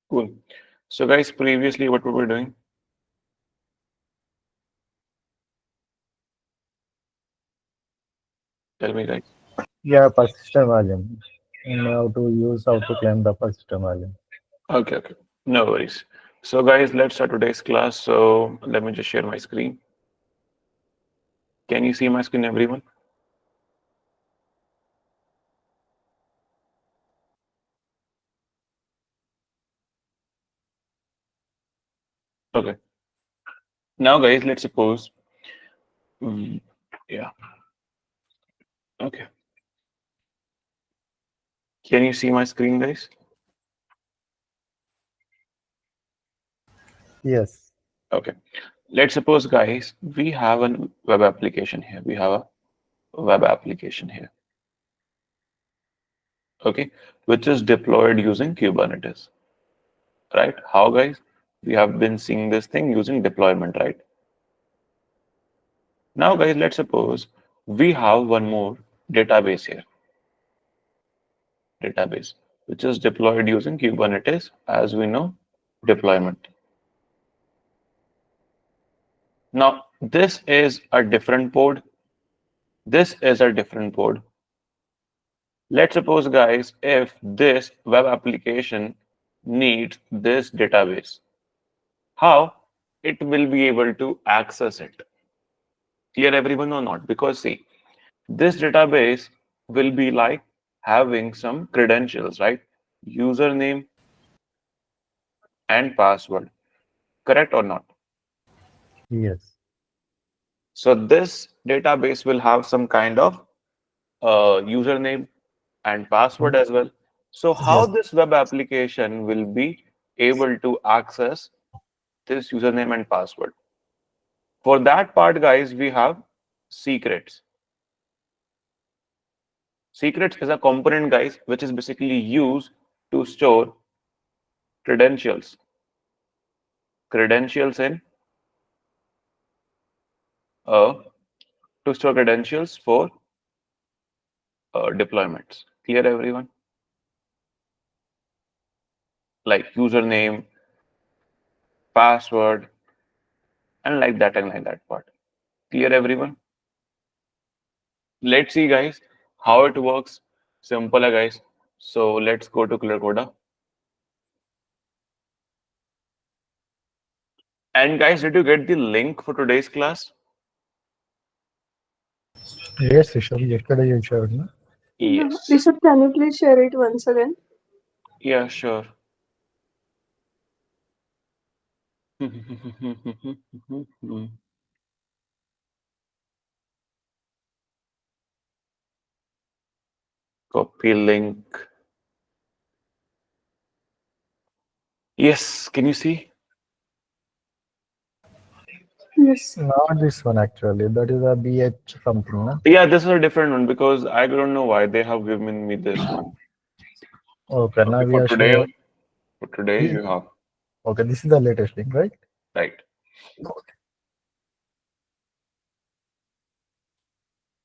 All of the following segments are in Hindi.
Cool. So guys, previously what we were doing? Tell me guys. Yeah, persistent volume. And how to claim the persistent volume. Okay. No worries. So guys, let's start today's class. So let me just share my screen. Can you see my screen, everyone? Okay. Now guys, let's suppose, mm, yeah, okay. Can you see my screen, guys? Yes. Okay. Let's suppose, guys, we have a web application here. We have a web application here, okay, which is deployed using Kubernetes, right? How, guys? We have been seeing this thing using deployment, right? Now, guys, let's suppose we have one more database here, database, which is deployed using Kubernetes, as we know, deployment. Now, this is a different pod. This is a different pod. Let's suppose, guys, if this web application needs this database, how it will be able to access it? Clear, everyone, or not? Because see, this database will be like having some credentials, right? Username and password, correct or not? Yes. So this database will have some kind of username and password Hmm? as well. So how Yes. this web application will be able to access this username and password? For that part, guys, we have secrets. Secrets is a component, guys, which is basically used to store credentials. Credentials in uh, to store credentials for deployments. Clear, everyone? Like username, password, and like that part. Clear, everyone? Let's see, guys, how it works. Simple, guys. So let's go to ClearCoda. And guys, did you get the link for today's class? Yes, Rishabh. Yesterday you showed, no? Yeah. Yes. Rishabh, can you please share it once again? Yeah, sure. Copy link. Yes, can you see? Yes. Not this one actually. That is a BH something, no? Yeah, this is a different one because I don't know why they have given me this one. Okay, now Okay, we are showing. for today This, you have, okay, this is the latest thing, right? right.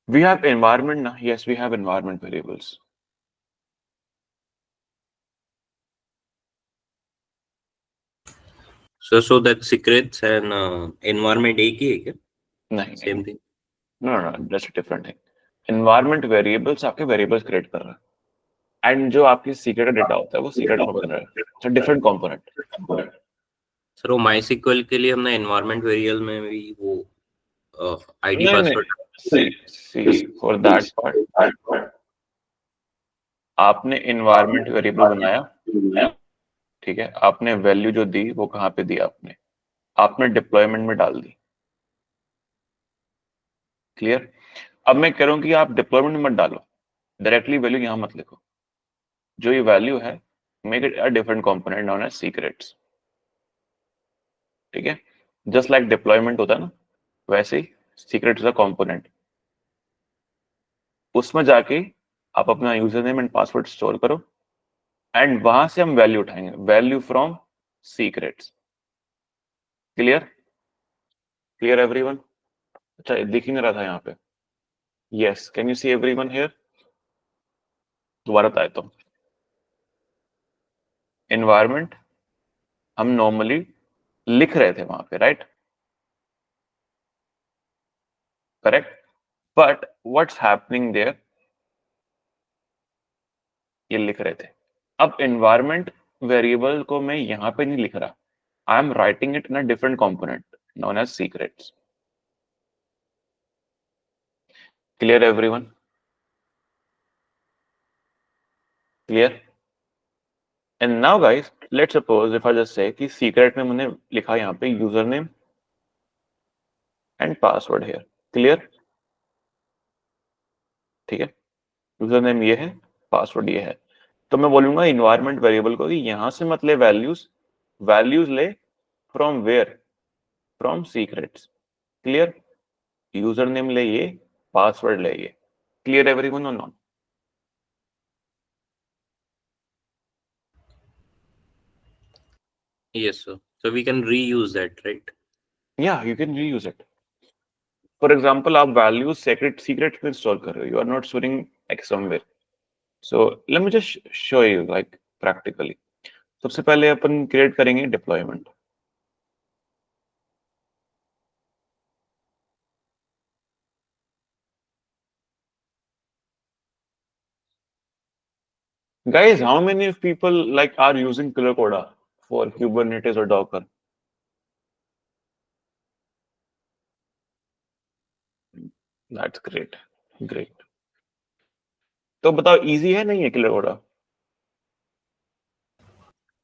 We have environment now. Yes, we have environment variables. So that secrets and environment एक ही है क्या? नहीं, Same thing. no, that's a different thing. Environment variables आपके variables create कर रहा है, and जो आपकी secret का data होता है वो secret store कर रहा है. It's a different component. Sir वो MySQL के लिए हमने environment variable में भी वो ID नहीं, password. see for that part आपने environment variable बनाया, ठीक है? आपने value जो दी वो कहाँ पे दी आपने? आपने deployment में डाल दी. क्लियर? अब मैं कह रहा हूँ कि आप डिप्लॉयमेंट में मत डालो, डायरेक्टली वैल्यू यहाँ मत लिखो. जो ये वैल्यू है, make it a different component known as secrets. ठीक है? जस्ट लाइक डिप्लॉयमेंट होता है ना, वैसे ही सीक्रेट इज अ कंपोनेंट. उसमें जाके आप अपना user name and password store करो एंड वहां से हम वैल्यू उठाएंगे, value from secrets. Clear? Clear everyone? अच्छा, दिख ही नहीं रहा था यहाँ पे. Yes, can you see everyone here? दोबारा बताए तो एनवायरमेंट हम नॉर्मली लिख रहे थे वहां पे, right? Correct. But what's happening there, ये लिख रहे थे. अब एनवायरमेंट वेरिएबल को मैं यहां पे नहीं लिख रहा. I am writing it in a different component known as secrets. Clear everyone? Clear? And now guys, let's suppose if I just say कि secret में मैंने लिखा यहाँ पे username and password here. Clear? ठीक है, username ये है, password ये है. तो मैं बोलूंगा environment variable को कि यहाँ से मत ले values ले from where? From secrets. Clear? Username ले ये, password ले ये. Clear everyone or not? Yes, sir. So we can reuse that, right? Yeah, you can reuse it. For example, आप values secret में store कर रहे हो. You are not storing like somewhere. So let me just show you like practically. सबसे पहले अपन create करेंगे deployment. Guys, how many of people like are using Killer Coda for Kubernetes or Docker? That's great. Great. तो बताओ easy है नहीं है Killer Coda?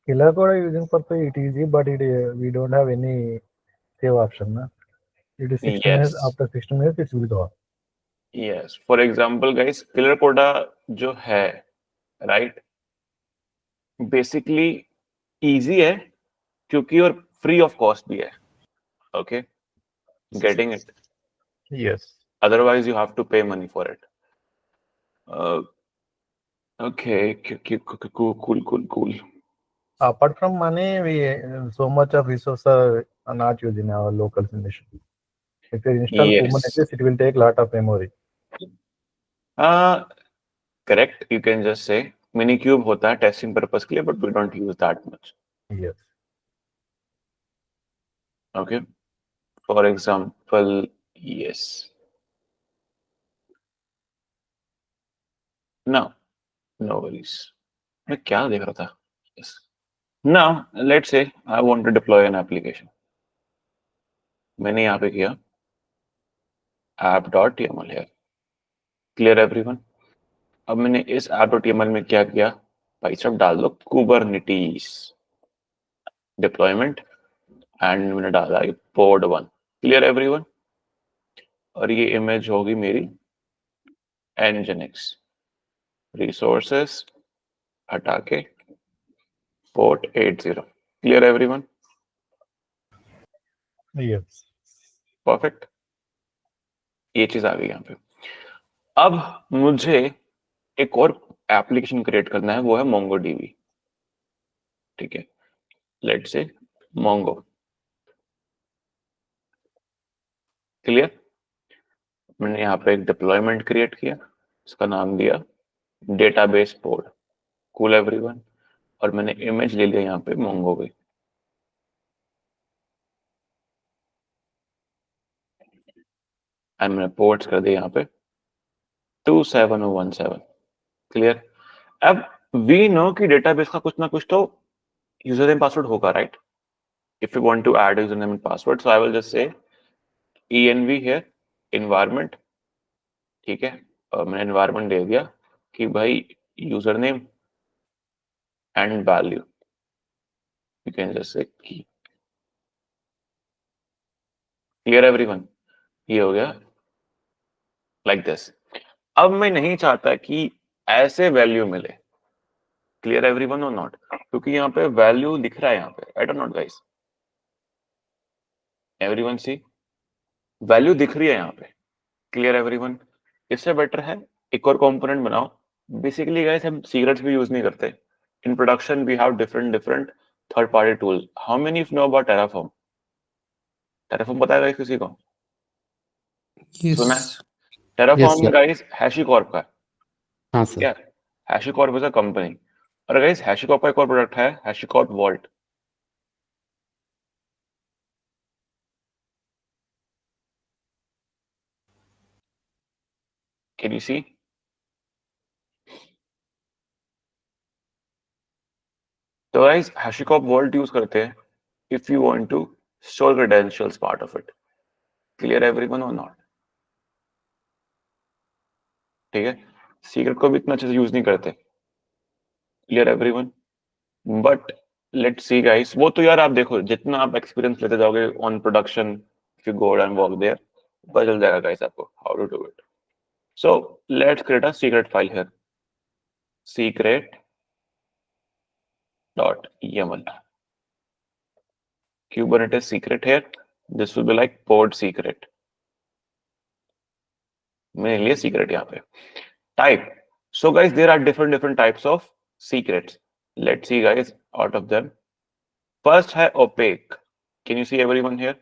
Killer Code using purpose it easy, but we don't have any save option. Na? It is 60 minutes. Yes. After 60 minutes, it will be gone. Yes. For example, guys, Killer Coda जो है, right? Basically easy है क्योंकि और free of cost भी है. Okay? Getting it? Yes. Otherwise, you have to pay money for it. Okay, cool. Apart from money, we so much of resources are not used in our local simulation. If you install Yes. Kubernetes, it will take a lot of memory. Correct. You can just say Minikube होता है testing purpose के लिए, but we don't use that much. Yes. Okay. For example, yes. Now, no worries. मैं क्या देख रहा था? Yes. Now, let's say I want to deploy an application. मैंने यहाँ पे किया app.yml here. Clear everyone? अब मैंने इस app.yml में क्या किया? भाई सब डाल दो Kubernetes deployment and मैंने डाला ये pod 1. Clear everyone? और ये इमेज होगी मेरी nginx resources हटा के port 80. Clear everyone? Yes. Perfect. ये चीज आ गई यहाँ पे. अब मुझे एक और एप्लीकेशन क्रिएट करना है, वो है MongoDB. ठीक है, लेट्स से Mongo. क्लियर? मैंने यहाँ पे एक डिप्लॉयमेंट क्रिएट किया, इसका नाम दिया डेटाबेस पोड. Cool everyone. और मैंने इमेज ले लिया यहाँ पे Mongo की. एंड मैंने पोर्ट्स कर दिया यहाँ पे 27017. क्लियर? अब वी नो कि डेटाबेस का कुछ ना कुछ तो यूजर नेम पासवर्ड होगा, right? If you want to add username and password, so I will just say env here environment. ठीक है, और मैंने environment दे दिया कि भाई username and value. You can just say key. Clear everyone? ये हो गया like this. अब मैं नहीं चाहता कि ऐसे वैल्यू मिले. Clear everyone or not? क्योंकि यहाँ पे वैल्यू दिख रहा है यहाँ पे. I don't know guys. Everyone see? Value दिख रही है यहाँ पे. Clear everyone? इससे बेटर है एक और कंपोनेंट बनाओ. बेसिकली गाइस हम सीक्रेट्स भी यूज नहीं करते. In production we have different third party tools. How many of you know about Terraform? Terraform पता है गाइस किसी को? सुना है? Terraform गाइस HashiCorp का है. हाँ सर. क्या? HashiCorp is a company. और गाइस HashiCorp का एक और प्रोडक्ट है HashiCorp Vault. Can you see? तो guys HashiCorp Vault यूज करते हैं if you want to store credentials part of it. Clear everyone or not? ठीक है, सीक्रेट को भी इतना अच्छे से यूज नहीं करते. Clear everyone? But let's see guys, वो तो यार आप देखो जितना आप एक्सपीरियंस लेते जाओगे on production, if you go and work there, पता चल जाएगा गाइस आपको how to do it. So let's create a secret file here, secret.yaml. Kubernetes secret here. This will be like pod secret. मेरे लिए secret यहाँ पे. Type. So guys, there are different types of secrets. Let's see guys out of them. First है opaque. Can you see everyone here?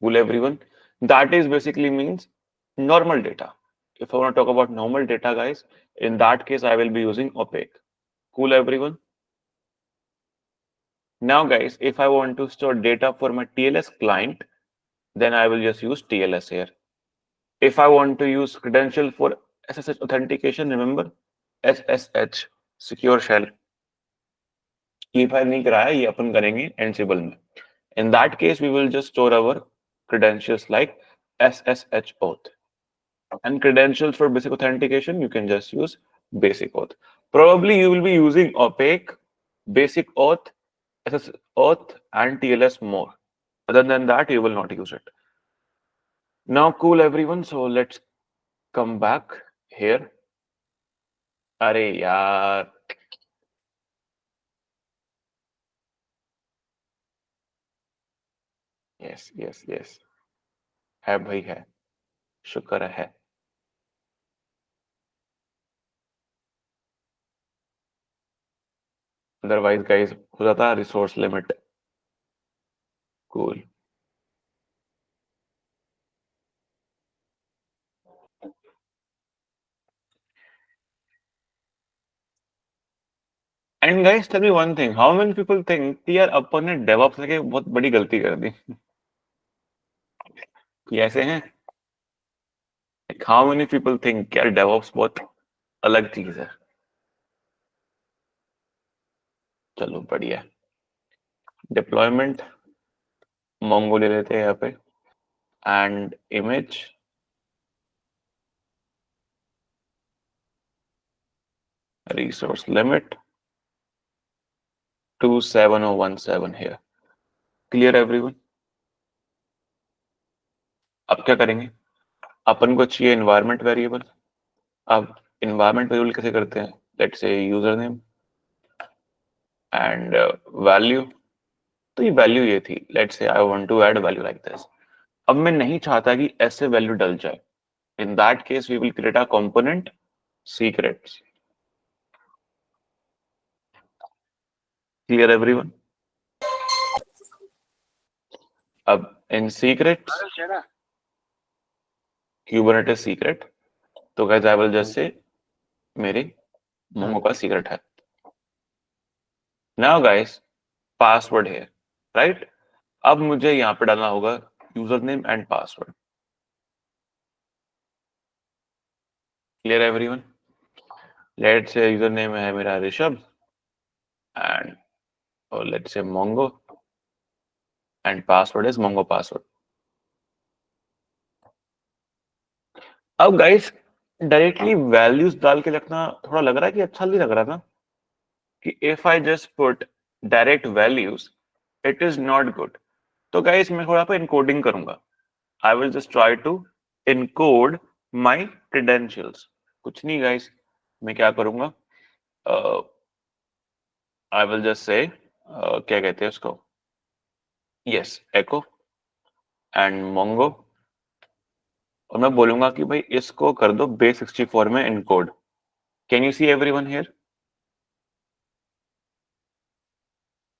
Cool everyone. That is basically means normal data. If I want to talk about normal data guys, in that case I will be using opaque. Cool everyone. Now guys, if I want to store data for my TLS client, then I will just use TLS here. If I want to use credential for SSH authentication, remember SSH, secure shell. ये फाइल नहीं कराया, ये अपन करेंगे Ansible में. In that case, we will just store our credentials like SSH auth. And credentials for basic authentication, you can just use basic auth. Probably you will be using opaque, basic auth, SSH auth, and TLS more. Other than that, you will not use it. Now, cool everyone. So let's come back here. अरे यार, yes, है भाई है, शुक्र है. Otherwise guys हो जाता resource limit. Cool. And guys, tell me one thing. How many people think कि यार अपन ने DevOps लेके बहुत बड़ी गलती कर दी? ये ऐसे हैं? Like, how many people think यार DevOps बहुत अलग चीज है? चलो बढ़िया. Deployment Mongo ले लेते हैं यहाँ पे. And image resource limit 27017 here. Clear everyone? अब क्या करेंगे? अपन को चाहिए environment variable. अब environment variable कैसे करते हैं? Let's say username and value. तो ये value ये थी. Let's say I want to add value like this. अब मैं नहीं चाहता कि ऐसे value डल जाए. In that case, we will create a component secrets. Clear everyone? अब in secrets, Kubernetes secret. तो guys, I will just say मेरे Mongo का secret है. Now guys, password here, right? अब मुझे यहाँ पे डालना होगा username and password. Clear everyone? Let's say username है मेरा Rishabh and let's say Mongo and password is Mongo password. अब गाइस डायरेक्टली वैल्यूज डाल के रखना थोड़ा लग रहा है कि अच्छा नहीं लग रहा ना, कि if I just put direct values it is not good. तो गाइस मैं थोड़ा पे इनकोडिंग करूंगा. I will just try to encode my credentials. कुछ नहीं गाइस, मैं क्या करूंगा, आई विल जस्ट से क्या कहते हैं उसको, यस एको एंड मोंगो, और मैं बोलूंगा कि भाई इसको कर दो बेस 64 में encode. Can you see everyone here?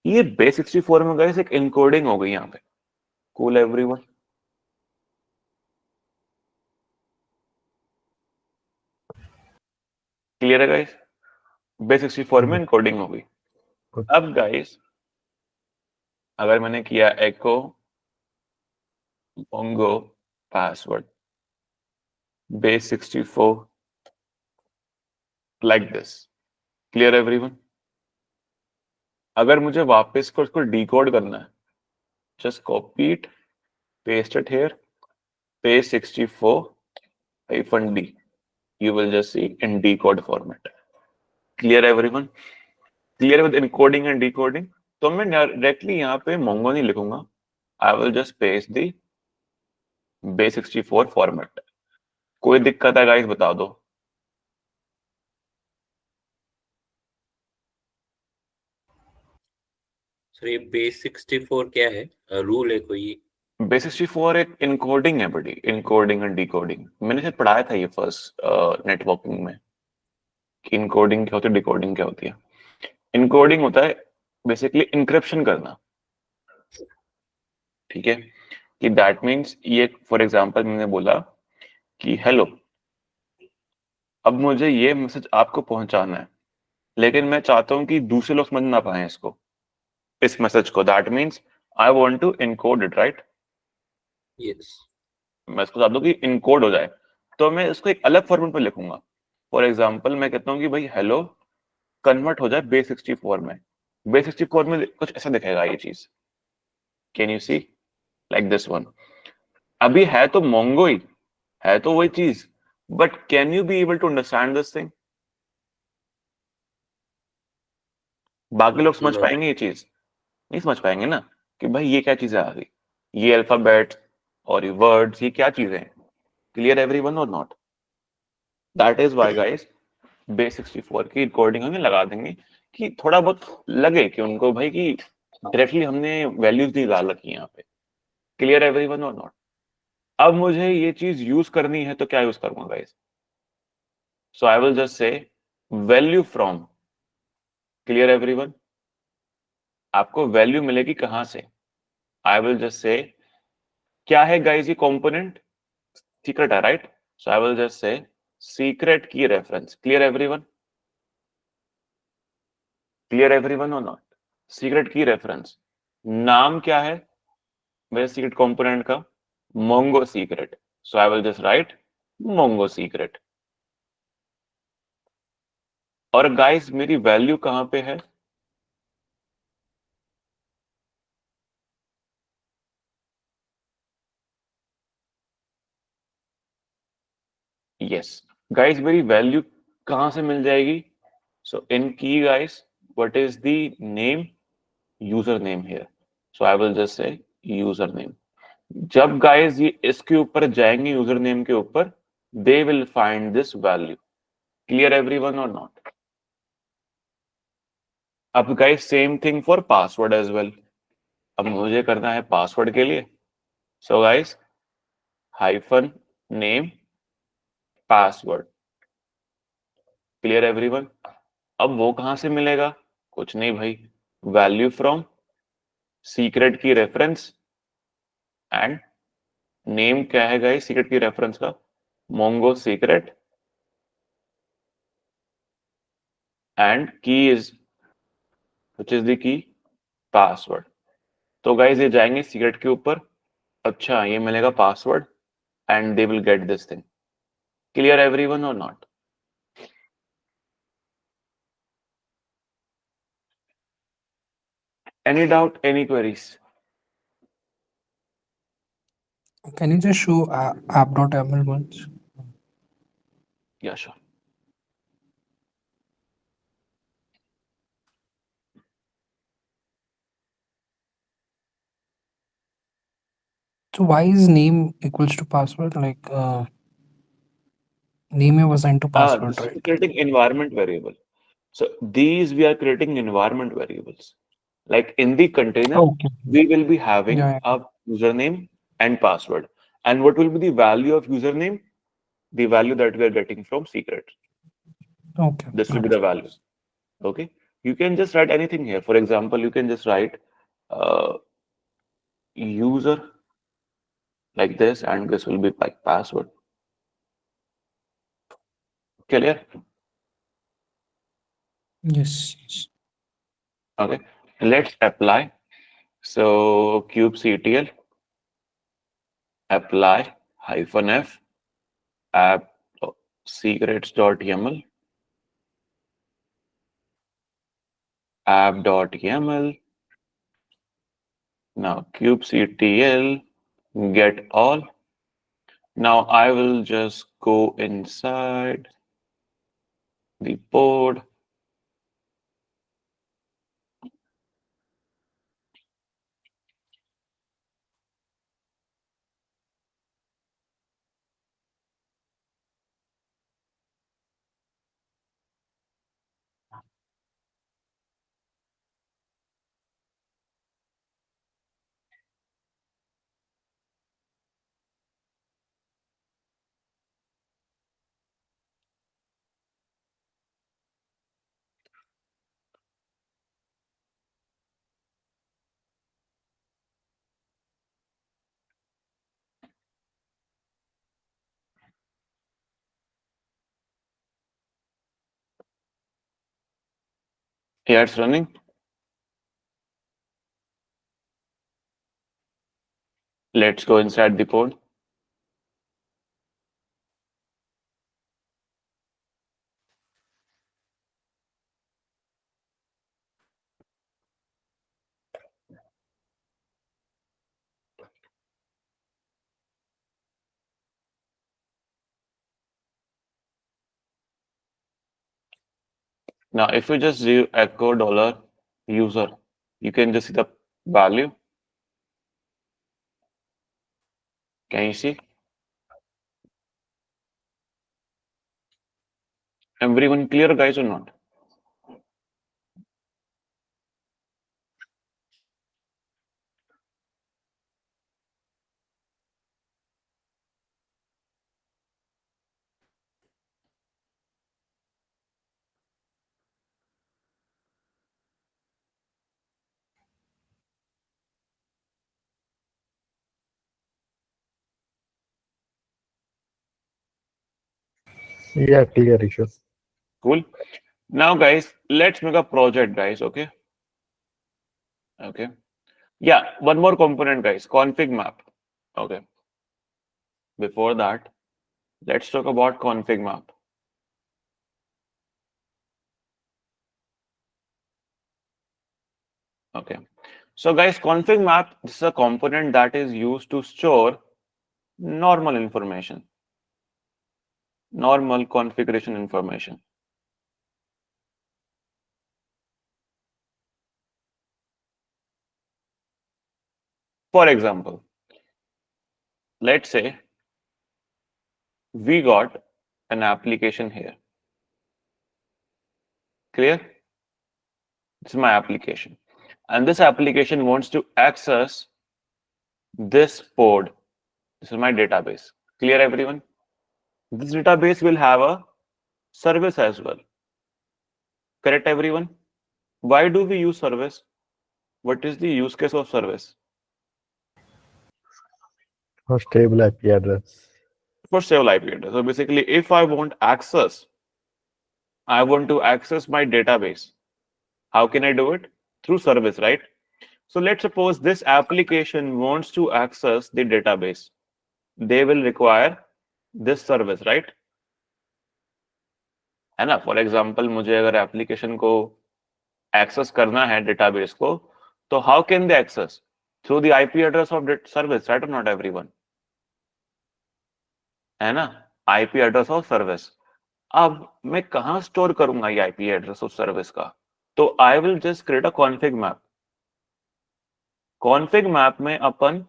ये बेस 64 में गाइस एक इनकोडिंग हो गई यहाँ पे. Cool everyone? क्लियर है गाइस? बेस 64 में इनकोडिंग हो गई. अब गाइस अगर मैंने किया एको Mongo password, base 64 like this. Clear everyone? अगर मुझे वापस को उसको डिकोड करना है, just copy it, paste it here, paste 64-d. You will just see in decode format. Clear everyone? Clear with encoding and decoding? तो मैं डायरेक्टली यहाँ पे Mongo नहीं लिखूंगा. I will just paste the base 64 format. कोई दिक्कत है गाइस बता दो. सर ये बेस 64 क्या है? रूल है कोई? बेस 64 एक इनकोडिंग है बड़ी, इनकोडिंग एंड डिकोडिंग. मैंने शायद पढ़ाया था ये फर्स्ट नेटवर्किंग में कि इनकोडिंग क्या होती है, डिकोडिंग क्या होती है. इनकोडिंग होता है बेसिकली इंक्रिप्शन करना. ठीक है, कि दैट मीन्स ये फॉर एग्जांपल मैंने बोला कि हेलो, अब मुझे ये मैसेज आपको पहुंचाना है, लेकिन मैं चाहता हूं कि दूसरे लोग समझ ना पाए इसको, इस मैसेज को. That means I want to encode it, right? Yes. मैं इसको चाहता हूं कि इनकोड हो जाए, तो मैं इसको एक अलग फॉर्मेट पे लिखूंगा. फॉर एग्जांपल मैं कहता हूं कि भाई हेलो कन्वर्ट हो जाए बेस 64 में. बेस 64 में कुछ ऐसा दिखेगा ये चीज. Can you see like this one? अभी है तो मोंगो ही, है तो वही चीज, but can you be able to understand this thing? बाकी लोग समझ No. पाएंगे ये चीज? नहीं समझ पाएंगे ना कि भाई ये क्या चीजें आ गई, ये अल्फाबेट और ये वर्ड्स, ये क्या चीजें हैं. क्लियर एवरीवन और not? That is why guys base 64 की रिकॉर्डिंग हमें लगा देंगे कि थोड़ा बहुत लगे कि उनको भाई कि डायरेक्टली हमने वैल्यूज नहीं डाल रखी यहाँ पे. क्लियर एवरीवन और नॉट? अब मुझे ये चीज यूज करनी है तो क्या यूज करूंगा guys? So I will just से वैल्यू फ्रॉम. Clear everyone? आपको वैल्यू मिलेगी कहां से? आई विल जस्ट से क्या है गाइस ये कंपोनेंट? सीक्रेट है, right? So I will just say secret key reference. Clear everyone? Clear everyone और नॉट? Secret key reference. नाम क्या है मेरे सीक्रेट कंपोनेंट का? Mongo secret. So I will just write Mongo secret. और गाइस मेरी वैल्यू कहां पे है? यस गाइस, मेरी वैल्यू कहां से मिल जाएगी? So in key guys, what is the name? User name here. So I will just say user name. जब गाइस ये इसके ऊपर जाएंगे यूजर नेम के ऊपर, they will find this value. Clear everyone और नॉट? अब guys same thing for password as well. अब मुझे करना है पासवर्ड के लिए, so guys hyphen name password. Clear everyone? अब वो कहां से मिलेगा? कुछ नहीं भाई, value from secret key reference and name क्या है गाइस सीक्रेट की रेफरेंस का? मोंगो सीक्रेट एंड की is which is the key? Password. तो गाइस ये जाएंगे सीक्रेट के ऊपर, अच्छा ये मिलेगा password and they will get this thing. Clear everyone और not? Any doubt, any queries? Can you just show app.ml once? Yeah, sure. So why is name equals to password? Like name was assigned to password, This is right? creating environment variable. So these we are creating environment variables. Like in the container, Okay. we will be having Yeah. a username and password. And what will be the value of username? The value that we are getting from secret. Okay. This will be the value. Okay. You can just write anything here. For example, you can just write user like this, and this will be like password. Clear? Yes. Yes. Okay. Let's apply. So kubectl apply -f app secrets.yaml, app.yaml. Now kubectl get all. Now I will just go inside the pod. Yeah, it's running. Let's go inside the pod. Now, if you just do echo $user, you can just see the value. Can you see? Everyone clear, guys, or not? Yeah, clear issue. Cool. Now, guys, let's make a project, guys. Okay. Okay. Yeah, one more component, guys. Config map. Okay. Before that, let's talk about config map. Okay. So, guys, config map, this is a component that is used to store normal information, normal configuration information. For example, let's say we got an application here. Clear? This is my application. And this application wants to access this pod. This is my database. Clear, everyone? This database will have a service as well. Correct, everyone? Why do we use service? What is the use case of service? For stable IP address. For stable IP address. So basically, if I want access, I want to access my database. How can I do it? Through service, right? So let's suppose this application wants to access the database. They will require this service, right? है ना? For example, मुझे अगर application को access करना है database को, तो how can they access? Through the IP address of that service, right or not, everyone? है ना? IP address of service. अब मैं कहाँ store करूंगा ये IP address of service का? तो I will just create a config map. Config map में अपन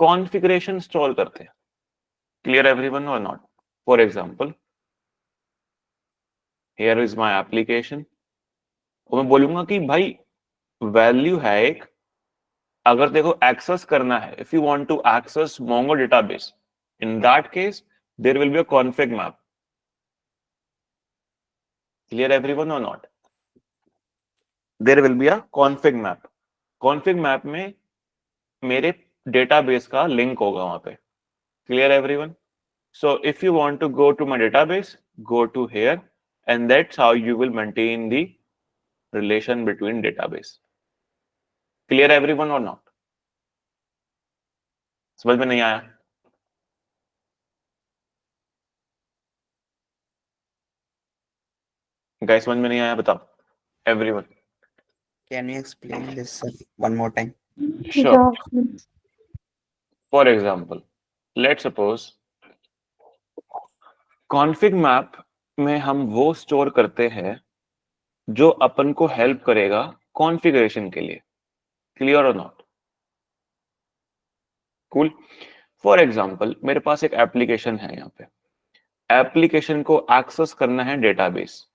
configuration install करते हैं. Clear, everyone, or not? For example, here is my application. और मैं बोलूंगा कि भाई वैल्यू है एक, अगर देखो एक्सेस करना है, if you want to access Mongo database, in that case there will be a config map. Clear, everyone, or not? There will be a config map. Config map में मेरे database का link होगा वहां पे. Clear, everyone? So if you want to go to my database, go to here, and that's how you will maintain the relation between database. Clear, everyone, or not? समझ में नहीं आया? गाइस समझ में नहीं आया बताओ, everyone. Can you explain this one more time? Sure. Yeah. For example, let's suppose config map में हम वो स्टोर करते हैं जो अपन को हेल्प करेगा कॉन्फ़िगरेशन के लिए। क्लियर और नॉट? कूल। फॉर एग्जांपल मेरे पास एक एप्लीकेशन है, यहाँ पे एप्लीकेशन को एक्सेस करना है डेटाबेस।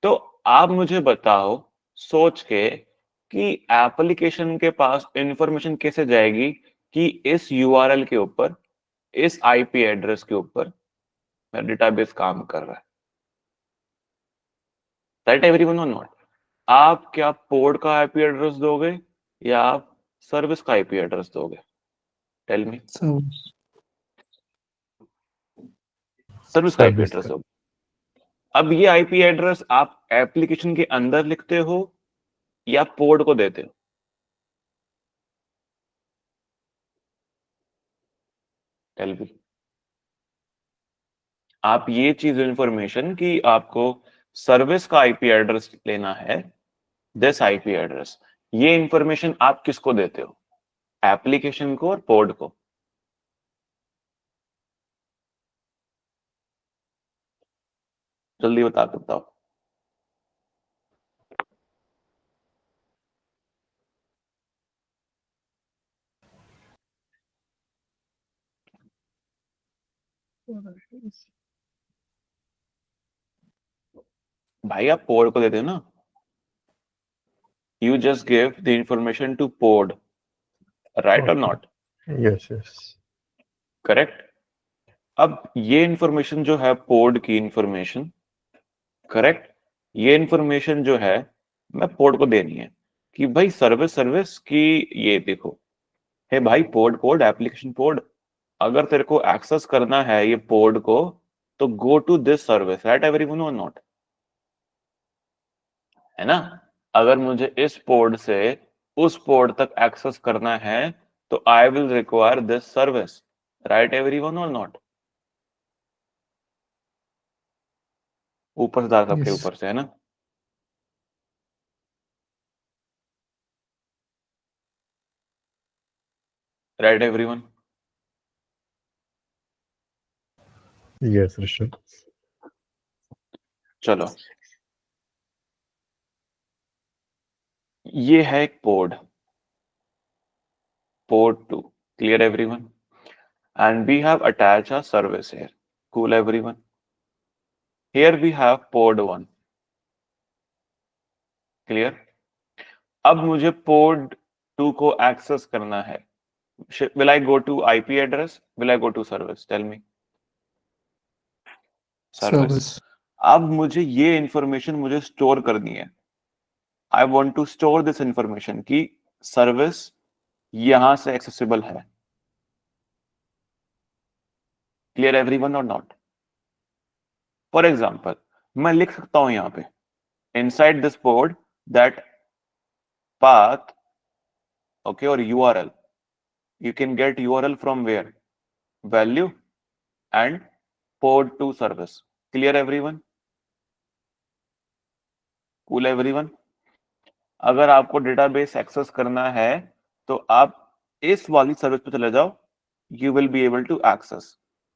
तो आप मुझे बताओ सोच के कि एप्लीकेशन के पास इंफॉर्मेशन कैसे जाएगी कि इस यूआरएल के ऊपर, इस आईपी एड्रेस के ऊपर मेरा डेटाबेस काम कर रहा है। राइट एवरीवन और नॉट? आप क्या पोर्ट का आईपी एड्रेस दोगे या आप सर्विस का आईपी एड्रेस दोगे? Tell me. Service. सर्विस का आईपी Service एड्रेस का। दोगे। अब ये आईपी एड्रेस आप एप्लीकेशन के अंदर लिखते हो या पोर्ट को देते हो? Tell me. आप ये चीज इंफॉर्मेशन कि आपको सर्विस का आईपी एड्रेस लेना है, दिस आईपी एड्रेस, ये इंफॉर्मेशन आप किसको देते हो? एप्लीकेशन को और पोर्ट को। जल्दी बता सकता हूं। भाई आप पोर्ट को देते हो ना, you just give the information two port, right और Okay. Not? Yes, yes. Correct. अब ये इंफॉर्मेशन जो है पोर्ट की इंफॉर्मेशन, करेक्ट, ये इंफॉर्मेशन जो है मैं पोर्ट को देनी है कि भाई सर्विस की ये देखो, हे भाई पोर्ट एप्लीकेशन पोर्ट, अगर तेरे को एक्सेस करना है ये पोर्ट को तो go to this service, right everyone और नॉट? है ना? अगर मुझे इस पोर्ट से उस पोर्ट तक एक्सेस करना है तो I will require this service, right everyone और नॉट? ऊपर से दार सबके Yes. ऊपर से, है ना? Right everyone? Yes, Rishabh. चलो, ये है एक port, port 2। Clear everyone? And we have attached a service here. Cool everyone? Here we have port 1. Clear? अब मुझे port 2 को access करना है. Will I go to IP address? Will I go to service? Tell me. Service. अब मुझे ये information मुझे store करनी है. I want to store this information कि service यहां से accessible है. Clear everyone or not? For example, मैं लिख सकता हूं यहां पे inside this port that path, okay, or URL. You can get URL from where? Value and port to service. Clear everyone? Cool everyone? अगर आपको डेटाबेस एक्सेस करना है तो आप इस वाली सर्विस पे चले जाओ, you will be able to access.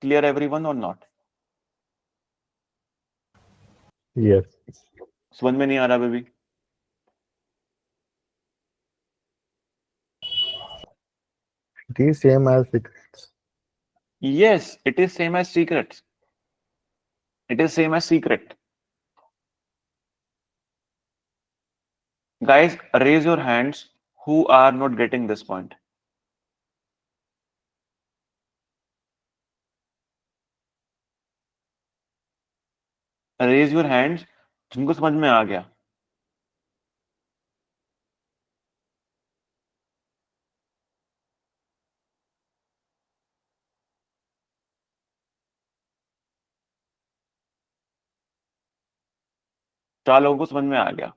Clear everyone or not? Yes. समझ में नहीं आ रहा baby? It is same as secrets. Yes, it is same as secrets. It is same as secret. Guys, raise your hands who are not getting this point. Raise your hands जिनको समझ में आ गया. चार लोगों को समझ में आ गया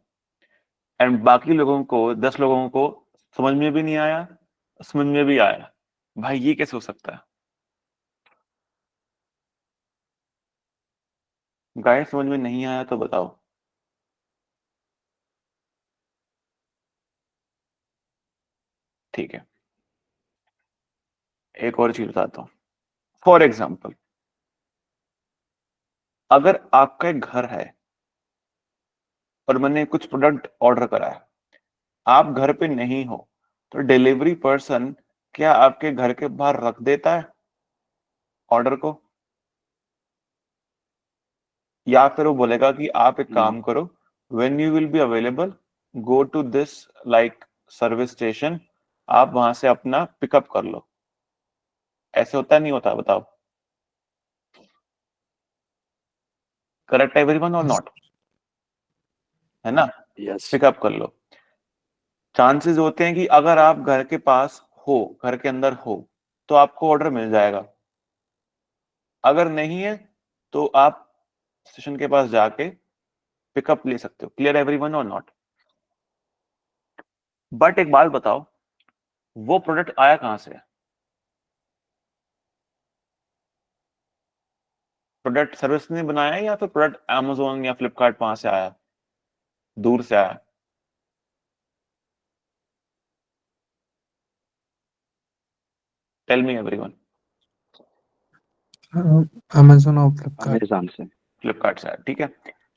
एंड बाकी लोगों को 10 लोगों को समझ में भी नहीं आया, समझ में भी आया. भाई ये कैसे हो सकता है? गाइस समझ में नहीं आया तो बताओ. ठीक है, एक और चीज बताता हूँ। फॉर एग्जाम्पल, अगर आपका एक घर है और मैंने कुछ प्रोडक्ट ऑर्डर करा है, आप घर पे नहीं हो, तो डिलीवरी पर्सन क्या आपके घर के बाहर रख देता है ऑर्डर को, या फिर वो बोलेगा कि आप एक काम करो, when you will be available go to this like service station, आप वहां से अपना पिकअप कर लो? ऐसे होता नहीं होता, बताओ? करेक्ट एवरीवन और नॉट? है ना? Yes. पिकअप कर लो। चांसेस होते हैं कि अगर आप घर के पास हो, घर के अंदर हो, तो आपको ऑर्डर मिल जाएगा। अगर नहीं है तो आप स्टेशन के पास जाके पिकअप ले सकते हो। क्लियर एवरीवन और नॉट? बट एक बात बताओ, वो प्रोडक्ट आया कहां से? प्रोडक्ट सर्विस ने बनाया है या फिर प्रोडक्ट Amazon या फ्लिपकार्ट वहां से आया, दूर से आया? Tell me everyone. Amazon और Flipkart. Amazon से. फ्लिपकार्ट से आया, ठीक है।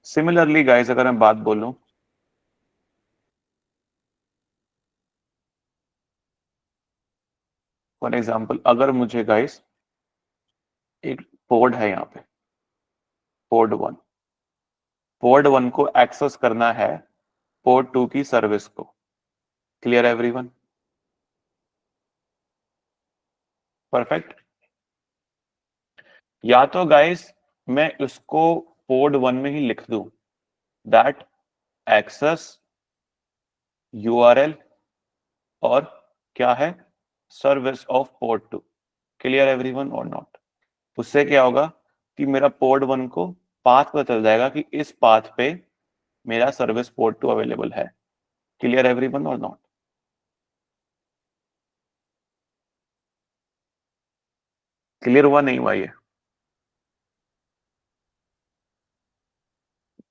सिमिलरली गाइस, अगर मैं बात बोलूं, फॉर एग्जाम्पल, अगर मुझे गाइस एक पोर्ड है यहाँ पे, पोर्ड 1 को एक्सेस करना है पोर्ट 2 की सर्विस को। Clear everyone? परफेक्ट। या तो गाइस मैं उसको पोर्ट 1 में ही लिख दूं, दैट एक्सेस URL और क्या है, service of port 2। Clear everyone और नॉट? उससे क्या होगा कि मेरा पोर्ट 1 को पाथ पता चल जाएगा कि इस पाथ पे मेरा सर्विस पोर्ट 2 अवेलेबल है। क्लियर एवरीवन और नॉट? क्लियर हुआ नहीं हुआ? ये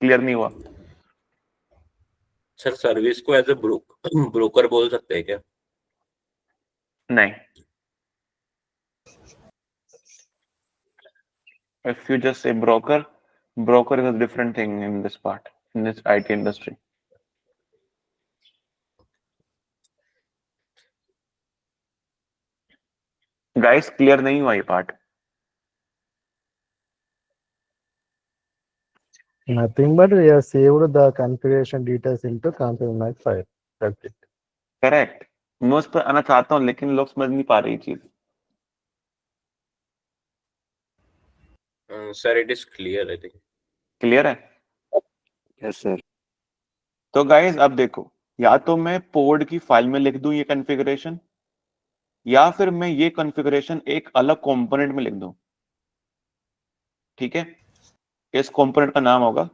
क्लियर नहीं हुआ? सर सर्विस को एज ए ब्रोकर बोल सकते हैं क्या? नहीं। If you just say broker is a different thing in this part, in this IT industry. Guys, clear नहीं हुआ ये part? Nothing but we have saved the configuration details into config file. That's it. Correct. मैं उस पर आना चाहता हूँ लेकिन लोग समझ नहीं पा रही चीज। Sir it is clear, I think. Clear है? Yes, sir. तो गाइस अब देखो, या तो मैं पोर्ट की फाइल में लिख दूं ये कॉन्फ़िगरेशन, या फिर मैं ये कॉन्फ़िगरेशन एक अलग कंपोनेंट में लिख दूं। ठीक है, इस कंपोनेंट का नाम होगा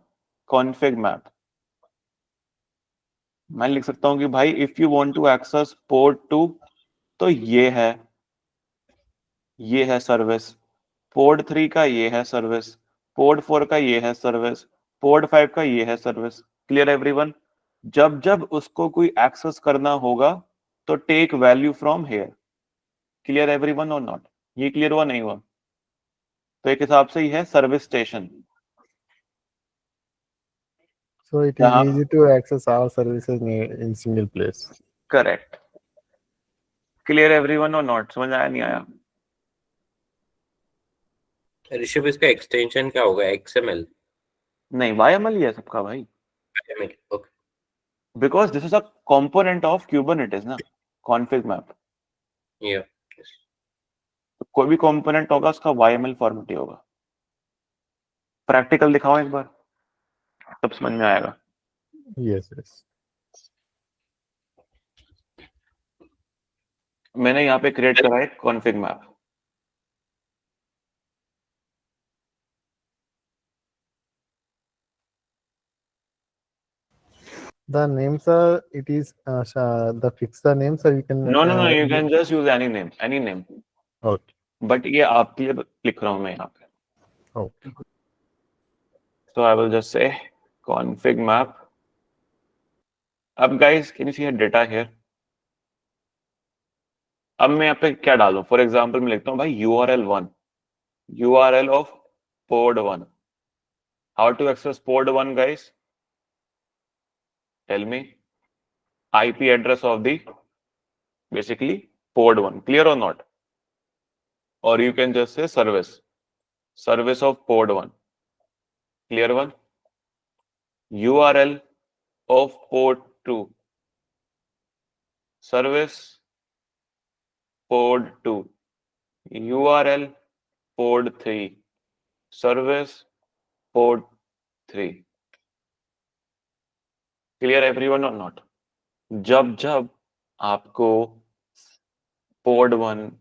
कॉन्फ़िग मैप। मैं लिख सकता हूं कि भाई if you want to access port 2, तो ये है सर्विस, पोर्ट 3 का ये है सर्विस, पोर्ट 4 का ये है सर्विस, पोर्ट 5 का ये है सर्विस। Clear everyone? जब जब उसको कोई एक्सेस करना होगा तो take value from here. Clear everyone और नॉट? ये क्लियर हुआ नहीं हुआ? तो एक हिसाब से ही है service station. So it is easy to access all services in single place. Correct. Clear everyone और नॉट? समझ आया नहीं आया? ऋषभ इसका एक्सटेंशन क्या होगा? XML? नहीं, YML ही है सबका भाई, okay. Because this is a component of Kubernetes ना, कॉन्फिग मैप। या तो कोई भी कंपोनेंट होगा उसका YML फॉर्मेट ही होगा। प्रैक्टिकल दिखाओ एक बार, तब समझ में आएगा। Yes, yes. मैंने यहाँ पे क्रिएट करा है config map. The names are, it is the fixed names, so you can. No, you can just use any name. Okay. But ये आपके लिए लिख रहा हूँ मैं यहाँ पे। Okay. So I will just say config map. Up guys, can you see a data here? अब मैं यहाँ पे क्या डालूं? फॉर एग्जाम्पल मैं लिखता हूँ भाई URL1, URL of pod1. How to access pod1, guys? Tell me. IP address of the basically pod1. Clear or not? Or you can just say service of pod1. Clear one? URL of pod2, service pod2, URL pod3, service pod3. Clear everyone or not? जब जब आपको pod1,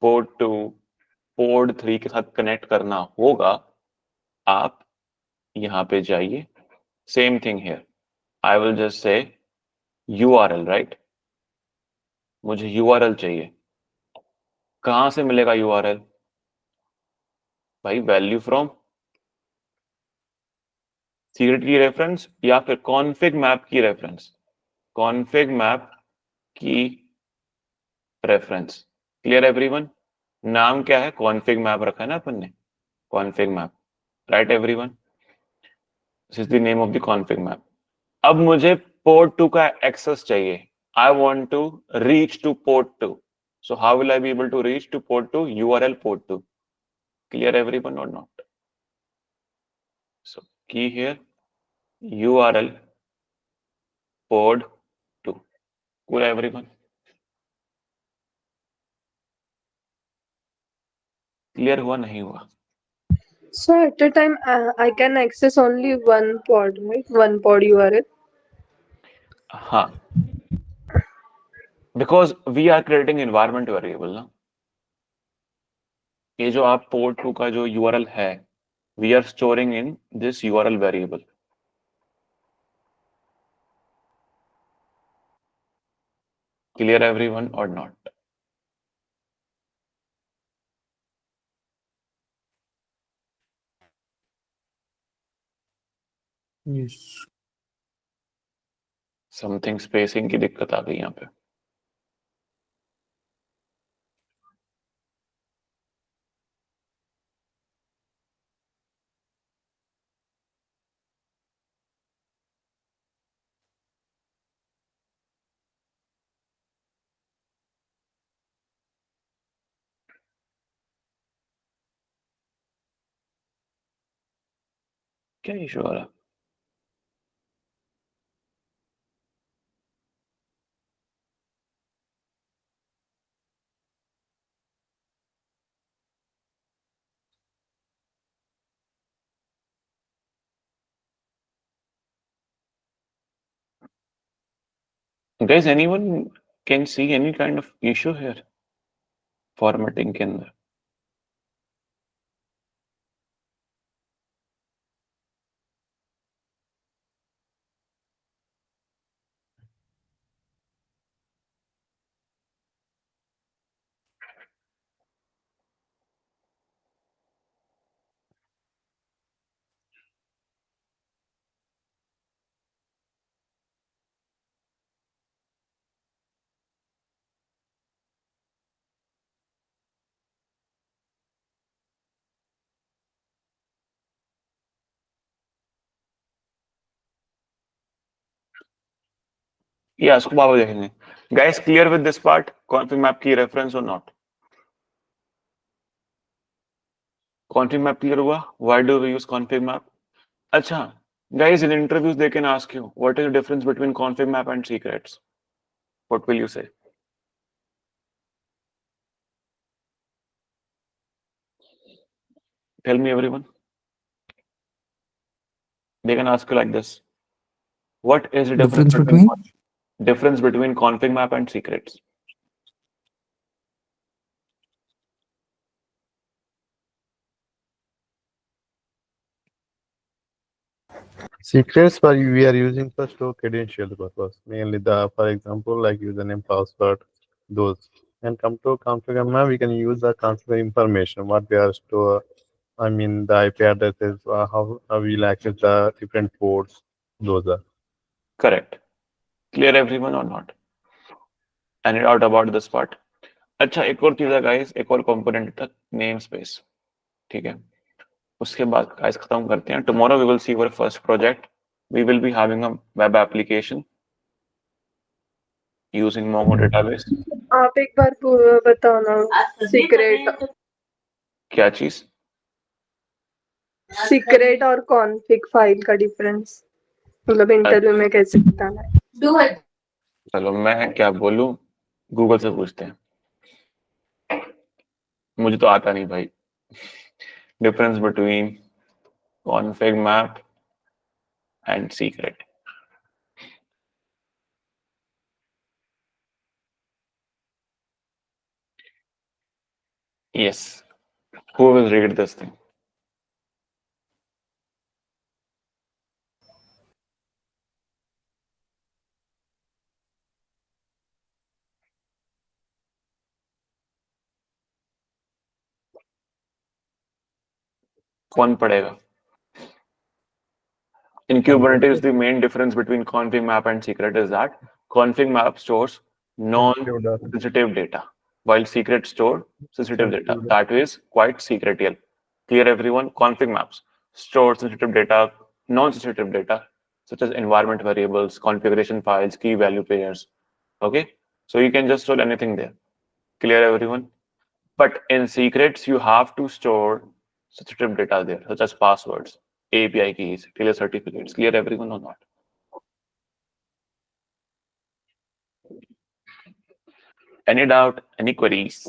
pod2, pod3 के साथ कनेक्ट करना होगा, आप यहाँ पे जाइए. Same thing here. I will just say URL, right? मुझे URL चाहिए. कहां से मिलेगा URL? भाई value from secret key reference या फिर कॉन्फिग मैप की रेफरेंस. कॉन्फिग मैप की रेफरेंस. Clear everyone? नाम क्या है? कॉन्फिग मैप रखा है ना अपन ने. Config map, right everyone? This is the name of the config map. अब मुझे पोर्ट 2 का एक्सेस चाहिए. I want to reach to port 2. So how will I be able to reach to port 2? URL port 2. Clear everyone और not? So key here URL pod 2. Cool everyone? Clear हुआ नहीं हुआ? So at a time, I can access only one pod, right? One pod URL. हाँ, because we are creating environment variable ना. ये जो आप port 2 का जो URL है, we are storing in this URL variable. Clear everyone or not? Yes. Something spacing की दिक्कत आ गई यहाँ पे. क्या इशू आ रहा है? Guys, anyone can see any kind of issue here? Formatting के अंदर. Yeah, इसको बाबा देखेंगे. Guys, clear with this part? Config map की reference or not? Config map clear हुआ? Why do we use config map? अच्छा, guys, in interviews they can ask you what is the difference between config map and secrets. What will you say? Tell me, everyone. They can ask you like this. What is the Difference between? difference between config map and secrets? Secrets we are using for store credential purpose, mainly for example, like username, password, those. And come to configure map, we can use the configure information, what we are store. I mean, the IP addresses, how we'll access the different ports, those are. Correct. Clear everyone or not? Any doubt about this part? अच्छा, एक और चीज है गाइस, एक और कंपोनेंट तक, नेम स्पेस। ठीक है, उसके बाद गाइस खत्म करते हैं। Tomorrow we will see our first project. We will be having a web application using Mongo database. आप एक बार बताओ ना, सीक्रेट क्या चीज? सीक्रेट और कॉन्फिग फाइल का डिफरेंस, मतलब इंटरव्यू में कैसे बताना है? चलो मैं क्या बोलूं, गूगल से पूछते हैं, मुझे तो आता नहीं भाई। Difference between config map and secret. Yes, who will read this thing? कौन पढ़ेगा? In Kubernetes, the main difference between config map and secret is that config map stores non-sensitive data, while secret store sensitive data. That is quite secretial. Clear everyone? Config maps store sensitive data, non-sensitive data, such as environment variables, configuration files, key value pairs. Okay, so you can just store anything there. Clear everyone? But in secrets, you have to store sensitive data there, such as passwords, API keys, clear certificates. Clear everyone or not? Any doubt? Any queries?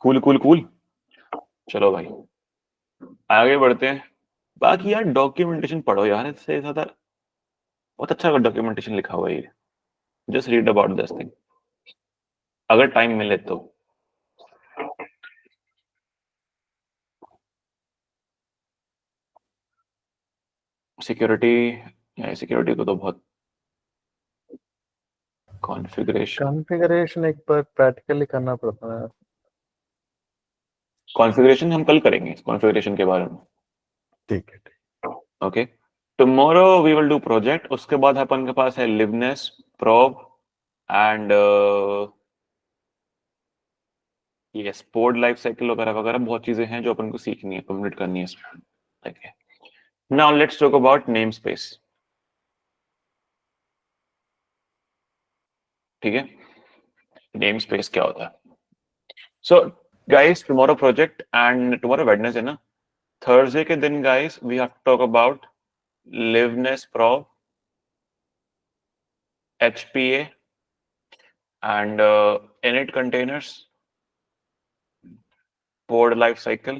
Cool. चलो भाई आगे बढ़ते हैं। बाकी यार डॉक्यूमेंटेशन पढ़ो यार, इससे ज्यादा बहुत अच्छा डॉक्यूमेंटेशन लिखा हुआ है ये। Just read about this thing अगर टाइम मिले तो। सिक्योरिटी को तो बहुत कॉन्फ़िगरेशन एक बार प्रैक्टिकली करना पड़ता है। कॉन्फ़िगरेशन हम कल करेंगे, कॉन्फ़िगरेशन के बारे में। ठीक है। Okay, tomorrow we will do project. उसके बाद अपन के पास है लिवनेस, प्रोब एंड ये पोड लाइफ साइकिल वगैरह वगैरह बहुत चीजें हैं जो अपन को सीखनी है, कंप्लीट करनी है इसमें। ठीक है, now let's talk about name space. ठीक है, नेम स्पेस क्या होता है? So guys, tomorrow project and tomorrow Wednesday ना, थर्सडे के दिन guys we have to talk about liveness, probe, HPA and init containers, pod life cycle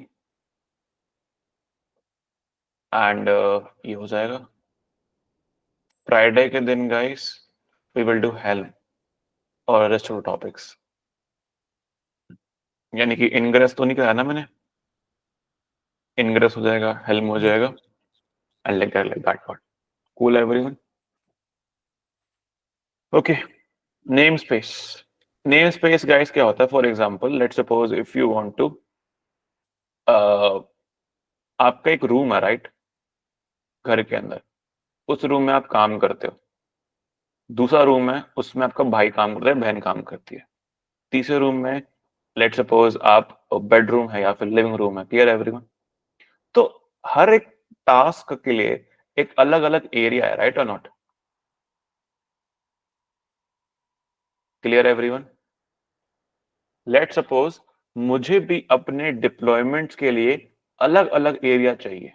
and ये हो जाएगा। फ्राइडे के दिन guys we will do helm और रेस्ट ऑफ टॉपिक्स। यानी कि इनग्रेस तो नहीं कराया ना मैंने, इनग्रेस हो जाएगा, हेल्म हो जाएगा and like that part. Cool everyone? Okay, namespace. Namespace guys क्या होता है? For example let's suppose if you want to, आपका एक रूम है राइट, घर के अंदर, उस रूम में आप काम करते हो। दूसरा रूम है, उसमें आपका भाई काम करता है, बहन काम करती है। तीसरे रूम में लेट सपोज आप बेडरूम है या फिर लिविंग रूम है। Clear everyone? तो हर एक टास्क के लिए एक अलग अलग एरिया है, राइट और not? Clear everyone? Let suppose मुझे भी अपने डिप्लॉयमेंट्स के लिए अलग अलग एरिया चाहिए,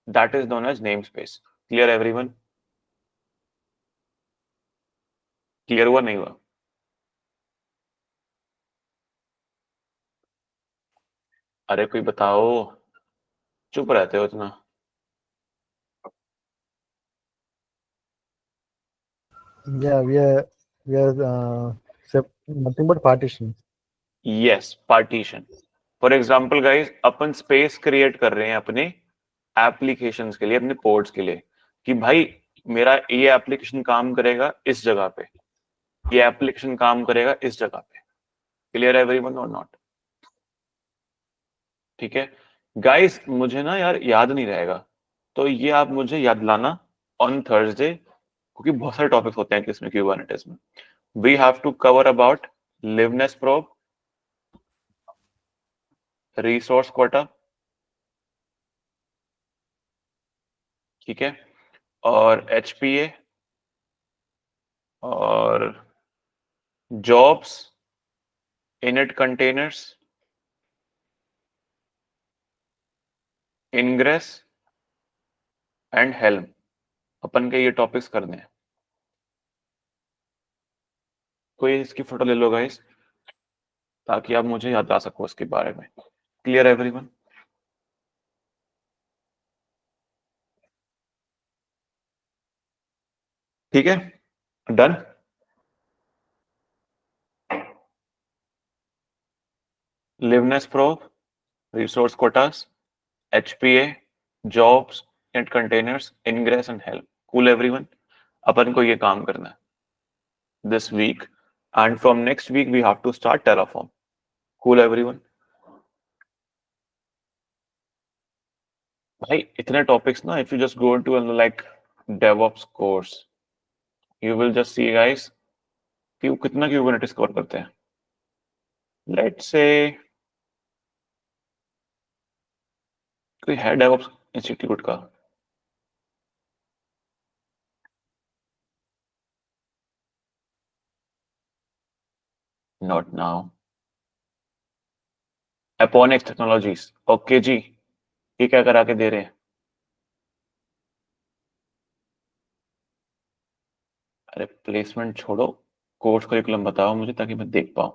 that is known as namespace. Clear everyone? Clear हुआ नहीं हुआ? अरे कोई बताओ, चुप रहते हो इतना। Yeah, we are nothing but partition. Yes, partition. For example guys, upon space create कर रहे हैं अपने एप्लीकेशंस के लिए, अपने पोर्ट्स के लिए, कि भाई मेरा ये एप्लीकेशन काम करेगा इस जगह पे, ये एप्लीकेशन काम करेगा इस जगह पे। क्लियर एवरीवन और नॉट? ठीक है, गाइस मुझे ना यार याद नहीं रहेगा, तो ये आप मुझे याद लाना ऑन थर्सडे, क्योंकि बहुत सारे टॉपिक्स होते हैं इसमें क्यूबरनेटिस में. We have to cover about liveness probe, resource quota, ठीक है, और HPA और jobs, init containers, ingress and helm. अपन के ये टॉपिक्स करने हैं. कोई इसकी फोटो ले लो गाइस, ताकि आप मुझे याद ला सको इसके बारे में. Clear everyone? ठीक है, done. Liveness probe, resource quotas, HPA, jobs, init containers, ingress and help. Cool everyone? अपन को ये काम करना है this week, and from next week we have to start Terraform. Cool everyone? भाई इतने टॉपिक्स ना, if you just go to like DevOps course, you will just see guys कि वो कितना क्यूबरनेटिस कवर करते हैं. लेट्स से कोई है DevOps इंस्टीट्यूट का? Not now. Aponix technologies, okay जी, ये क्या करा के दे रहे हैं? अरे प्लेसमेंट छोड़ो, कोर्स करिकुलम बताओ मुझे ताकि मैं देख पाऊं.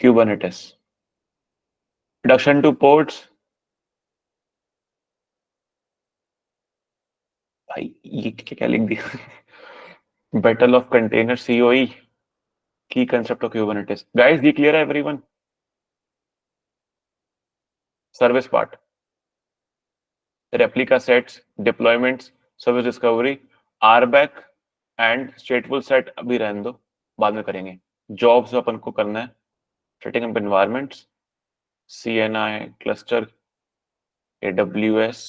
Kubernetes, introduction to ports. भाई ये क्या लिख दिया? Battle of container, COE, key concept of Kubernetes. Guys ये क्लियर है everyone? Service part, replica sets, deployments, service discovery, RBAC and stateful set अभी रहने दो, बाद में करेंगे. जॉब्स अपन को करना है, setting up environments, CNI cluster, AWS,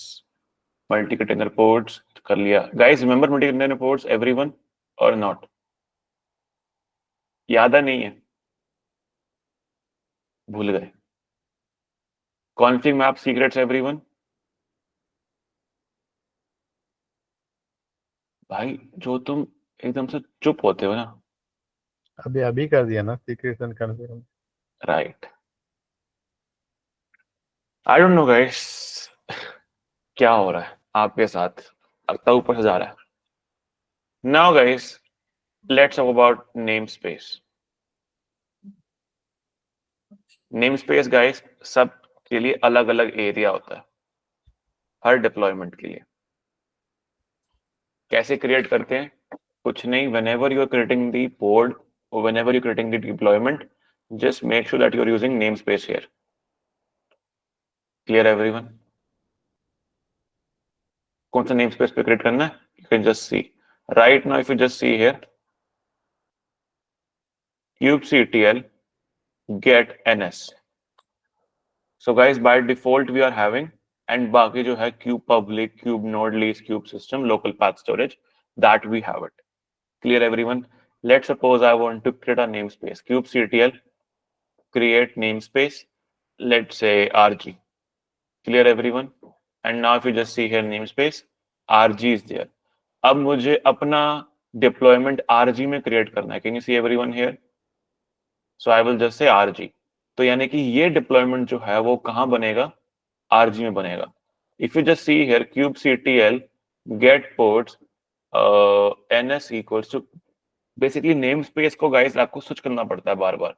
multi container ports कर लिया. Guys remember multi container ports everyone और नॉट? याद नहीं है? भूल गए? Config map secrets everyone? भाई जो तुम एकदम से चुप होते हो ना. अभी अभी कर दिया ना secretion confirm. Right. I don't know guys क्या हो रहा है आपके साथ, लगता है ऊपर से जा रहा है. Now guys let's talk about name space. Namespace guys सब के लिए अलग अलग एरिया होता है हर डिप्लॉयमेंट के लिए. कैसे क्रिएट करते हैं? कुछ नहीं, whenever you are creating the pod or whenever you're creating the deployment, just make sure that you're using namespace here. Clear everyone? कौन सा namespace पे create करना है? You can just see. Right now, if you just see here, kubectl get ns. So guys, by default we are having, and बाकी जो है cube public, cube node lease, cube system, local path storage, that we have it. Clear everyone? Let's suppose I want to create a namespace. kubectl create namespace, let's say RG. Clear everyone? And now if you just see here namespace, RG is there. अब मुझे अपना deployment RG में create करना है. Can you see everyone here? So I will just say RG. तो यानी कि ये deployment जो है वो कहाँ बनेगा? RG में बनेगा. If you just see here kubectl get ports ns equals to, basically namespace को guys आपको switch करना पड़ता है बार बार.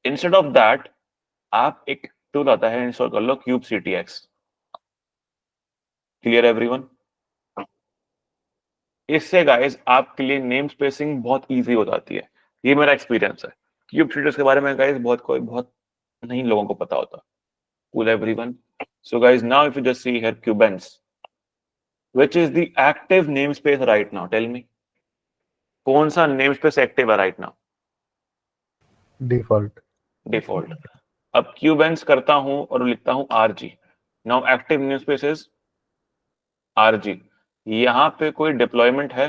Instead of that आप एक टूल आता है, इंस्टॉल कर लो kubectx. Clear everyone? इससे गाइस आपके लिए नेम स्पेसिंग बहुत इजी हो जाती है. ये मेरा एक्सपीरियंस है. kubectx के बारे में गाइस बहुत नहीं लोगों को पता होता. Cool everyone? So guys now if you just see here kubens, which is the active namespace right now? Tell me, कौन सा नेमस्पेस एक्टिव है राइट नाउ? डिफॉल्ट. डिफॉल्ट। अब क्यूबेंस करता हूं और लिखता हूं RG. Now active namespace is RG. यहां पे कोई डिप्लॉयमेंट है?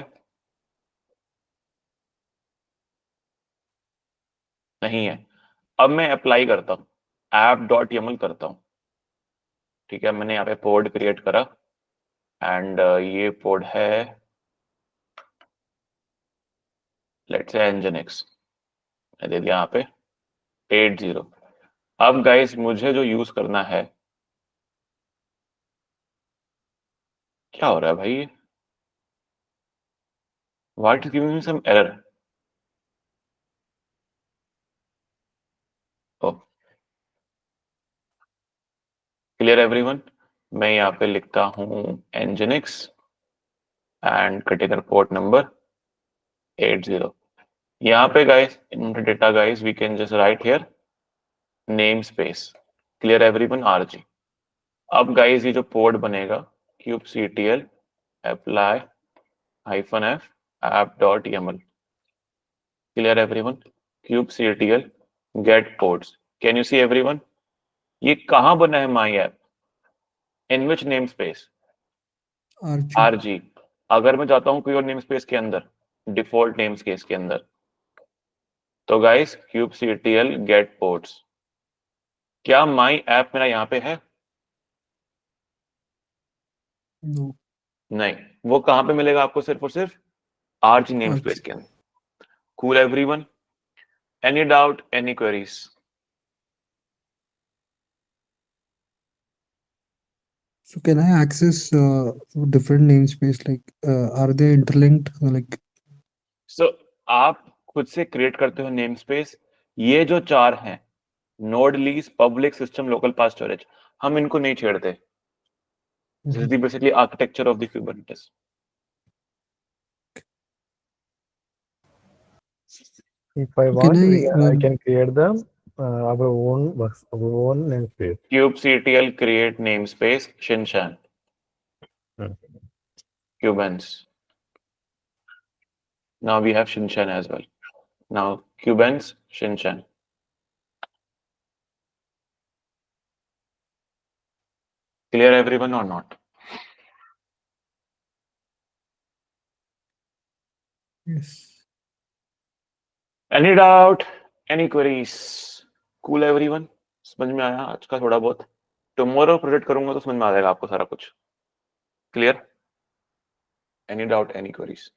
नहीं है। अब मैं अप्लाई करता हूं, app.yaml करता हूं। ठीक है, मैंने यहाँ पे पोड क्रिएट करा एंड ये पोड है लेट्स से nginx, मैं दे दिया यहाँ पे 80। अब गाइस मुझे जो यूज करना है, क्या हो रहा है भाई, what is giving me some error. Clear everyone, मैं यहाँ पे लिखता हूँ nginx and container port number 80। यहाँ पे guys in data guys we can just write here namespace. Clear everyone, RG. अब गाइस ये जो पोर्ट बनेगा kubectl apply -f app.yaml। Clear everyone, kubectl get ports। Can you see everyone, ये कहाँ बना है my app, in which namespace? RG. RG. अगर मैं जाता हूँ कोई और नेम स्पेस के अंदर, डिफॉल्ट नेम स्पेस के अंदर, तो गाइस kubectl get ports, क्या माई ऐप मेरा यहाँ पे है? No. नहीं। वो कहाँ पे मिलेगा आपको? सिर्फ और सिर्फ आरजी नेम स्पेस RG. के अंदर। Cool everyone, any doubt, any queries? So can I access different namespace? Like, are they interlinked? Like, सो आप खुद से क्रिएट करते हो नेम स्पेस। ये जो चार हैं, node lease, public, system, local path storage, हम इनको नहीं छेड़ते। This is basically architecture of the Kubernetes. If I so want, I um, can create them our own namespace. kubectl create namespace shinshan Hmm. cubans. Now we have shinshan as well. Now cubans shinshan. Clear everyone or not? yes. Any doubt, any queries? Cool everyone, समझ में आया आज का थोड़ा बहुत? टुमारो प्रोजेक्ट करूंगा तो समझ में आ जाएगा आपको सारा कुछ। Clear? Any doubt, any queries?